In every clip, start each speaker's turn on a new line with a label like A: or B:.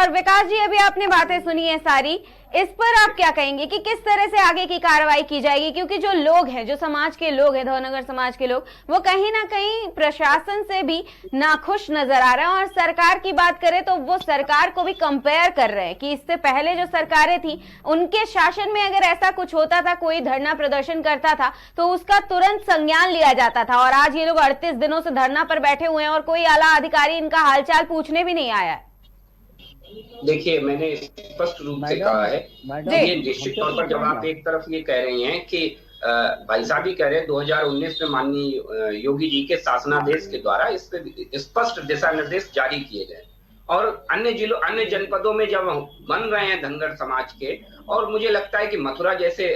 A: और विकास जी, अभी आपने बातें सुनी है सारी, इस पर आप क्या कहेंगे कि किस तरह से आगे की कार्रवाई की जाएगी? क्योंकि जो लोग हैं, जो समाज के लोग हैं, धौनगर समाज के लोग, वो कहीं ना कहीं प्रशासन से भी नाखुश नजर आ रहे हैं। और सरकार की बात करें तो वो सरकार को भी कंपेयर कर रहे हैं कि इससे पहले जो सरकारें थी उनके शासन में अगर ऐसा कुछ होता था, कोई धरना प्रदर्शन करता था तो उसका तुरंत संज्ञान लिया जाता था। और आज ये लोग 38 दिनों से धरना पर बैठे हुए हैं और कोई आला अधिकारी इनका हालचाल पूछने भी नहीं आया है।
B: देखिए, मैंने स्पष्ट रूप से कहा है, ये निश्चित तौर पर जब आप एक तरफ ये कह रही हैं कि भाई साहब भी कह रहे हैं 2019 में माननीय योगी जी के शासनादेश के द्वारा इस पे स्पष्ट दिशा निर्देश जारी किए गए और अन्य जिलों, अन्य जनपदों में जब बन रहे हैं धनगर समाज के, और मुझे लगता है कि मथुरा जैसे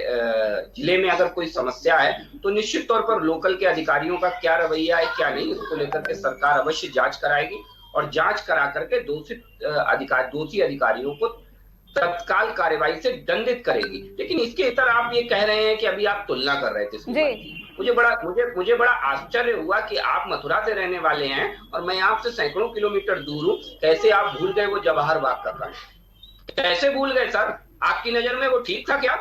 B: जिले में अगर कोई समस्या है तो निश्चित तौर पर लोकल के अधिकारियों का क्या रवैया है, क्या नहीं, इसको लेकर के सरकार अवश्य जांच कराएगी और जांच करा करके दोषी अधिकारियों को तत्काल कार्रवाई से दंडित करेगी। लेकिन इसके इतर आप ये कह रहे हैं कि अभी आप तुलना कर रहे थे, मुझे बड़ा आश्चर्य हुआ कि आप मथुरा से रहने वाले हैं और मैं आपसे सैकड़ों किलोमीटर दूर हूं, कैसे आप भूल गए वो जवाहर बाग का कांड? कैसे भूल गए सर? आपकी नजर में वो ठीक था क्या?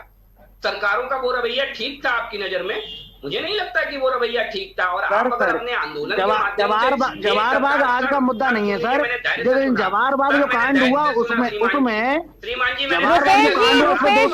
B: सरकारों का वो रवैया ठीक था आपकी नजर में? मुझे नहीं लगता कि वो रवैया ठीक था। और आप अगर अपने आंदोलन
C: जवाहर बाग आज का मुद्दा नहीं है सर। जो जवाहर बाग जो कांड हुआ उसमें
B: श्रीमान जी,
A: रुपेश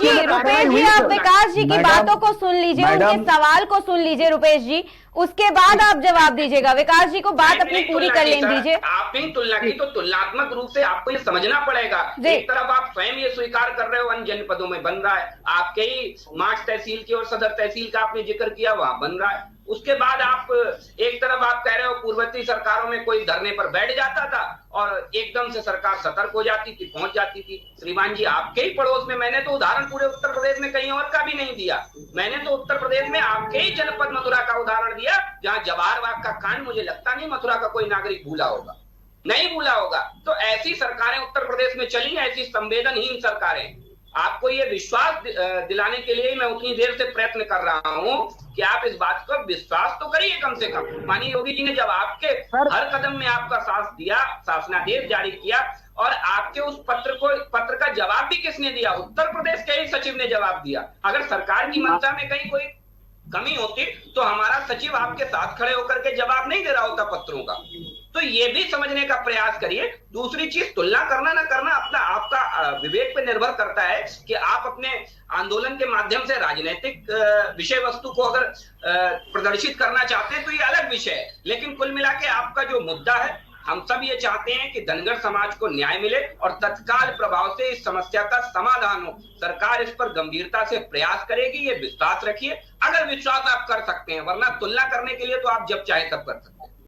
A: जी, आप विकास जी की बातों को सुन लीजिए, उनके सवाल को सुन लीजिए रुपेश जी, उसके बाद आप जवाब दीजिएगा। विकास जी को बात अपनी पूरी कर लेने दीजिए।
B: आपने तुलना की तो तुलनात्मक रूप से आपको ये समझना पड़ेगा। एक तरफ आप स्वयं ये स्वीकार कर रहे हो अन्य जनपदों में बन रहा है, आपके ही मार्च तहसील की और सदर तहसील का आपने जिक्र किया, वहां बन रहा है। उसके बाद आप एक तरफ आप कह रहे हो पूर्ववर्ती सरकारों में कोई धरने पर बैठ जाता था और एकदम से सरकार सतर्क हो जाती थी, पहुंच जाती थी। श्रीमान जी, आपके ही पड़ोस में, मैंने तो उदाहरण पूरे उत्तर प्रदेश में कहीं और का भी नहीं दिया, मैंने तो उत्तर प्रदेश में आपके ही जनपद मथुरा का उदाहरण दिया, जहां जवाहर बाग का कांड मुझे लगता नहीं मथुरा का कोई नागरिक भूला होगा, नहीं भूला होगा। तो ऐसी सरकारें उत्तर प्रदेश में चली, ऐसी संवेदनहीन सरकारें। आपको ये विश्वास दिलाने के लिए मैं उतनी देर से प्रयत्न कर रहा हूं कि आप इस बात को विश्वास तो करिए कम से कम। माननीय योगी जी ने जब आपके हर कदम में आपका साथ दिया, शासनादेश जारी किया, और आपके उस पत्र का जवाब भी किसने दिया? उत्तर प्रदेश के ही सचिव ने जवाब दिया। अगर सरकार की मंशा में कहीं कोई कमी होती तो हमारा सचिव आपके साथ खड़े होकर के जवाब नहीं दे रहा होता पत्रों का। तो ये भी समझने का प्रयास करिए। दूसरी चीज, तुलना करना ना करना अपना आपका विवेक पे निर्भर करता है कि आप अपने आंदोलन के माध्यम से राजनीतिक विषय वस्तु को अगर प्रदर्शित करना चाहते हैं तो ये अलग विषय है। लेकिन कुल मिला के आपका जो मुद्दा है, हम सब ये चाहते हैं कि धनगर समाज को न्याय मिले और तत्काल प्रभाव से इस समस्या का समाधान हो। सरकार इस पर गंभीरता से प्रयास करेगी, ये विश्वास रखिए। अगर विश्वास आप कर सकते हैं, वरना तुलना करने के लिए तो आप जब चाहे तब कर सकते हैं।